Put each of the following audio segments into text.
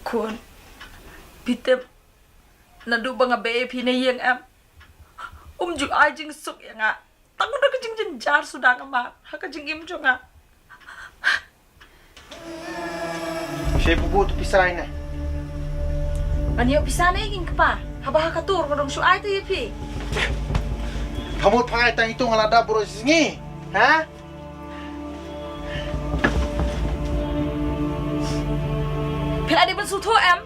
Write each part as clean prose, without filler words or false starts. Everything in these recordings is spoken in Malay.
Kun, Peter, nadu banga be pina yang am. Ju ai jing suk yang a. Tangun dah kejing jenjar sudah ngama. Haka jing im jonga. Saya bubu tu pisah ini. Ani yo pisah na ingin kepa. Haba haka tur ngadong su ai tu ye pi. Kamu pakai tang itu ngalada bro sini, ha? Pil ade ban su tho am.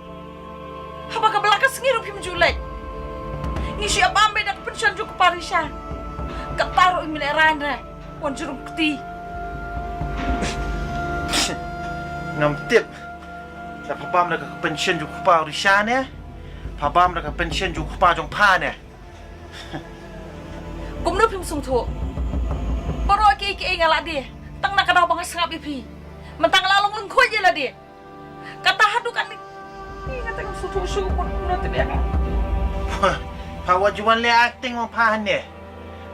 Haba ka belaka sengi rupi menjulek. Ngisi apa ambe dak pensiun juk kepa Risha. Ketaro imile randa. Wan jeruk keti. Ngam tip. Dah pabam dah pensiun juk kepa Risha ne. Pabam dah pensiun juk kepa jong pa ne. Kum nu pim sung tho. Poro ke ngala dia. Tang nak kadau bang sangap ipi. Mentang lalong lengkoi je lah dia. Kata hadu kan ni. Ni kata kan sutu su pun nanti dia kan. Pa wajuan le acting mo pa ne.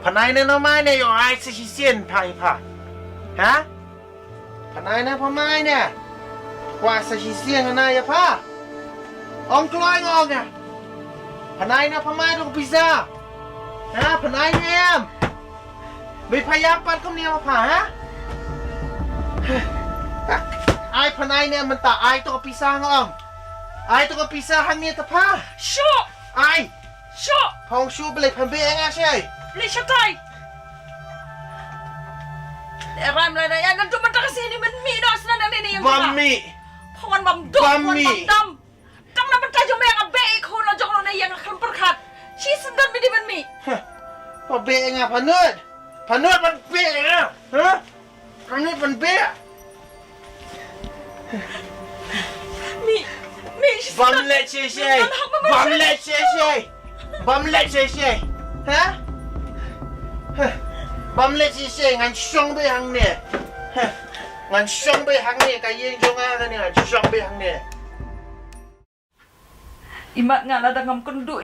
Panai na naman ne yo ai sa sisien pa ipa. Ha? Panai na pa mai ne. Wa sa sisien na ya pa. Ong kloy ngog ya. Panai na pa mai dong pizza. Ha, panay na yan! May payapan ko niya pa, ha? Ay, panay na yan man ta. Ay, ito ka pisahan ngong. Ay, ito ka pisahan niya ta pa. Shoh! Ay! Shoh! Pong shoe balik, pambiya nga siya eh. Risha tay! Ram lah na yan. Nanduman ta kasi ni man mi no asna na nini yung Bami! Pawan mamdom! Bami! Pawan mamdam! Tang naman tayo may nga beik ko na jok na yang akan perkat. Sisendan mi di man mi. Pambiya nga, panud! Panud, pambiya nga! Ha? Panud, pambiya! Mi, sisendan! Bamlet siya siya! Bamlet siya siya! Bamlet siya siya! Ha? Bamlet siya siya! Ngan syong bay hang niya! Ngan syong bay hang niya! Kaya yung nga ka niya! Ngan syong bay hang niya! Imat nga ladang ngam kundu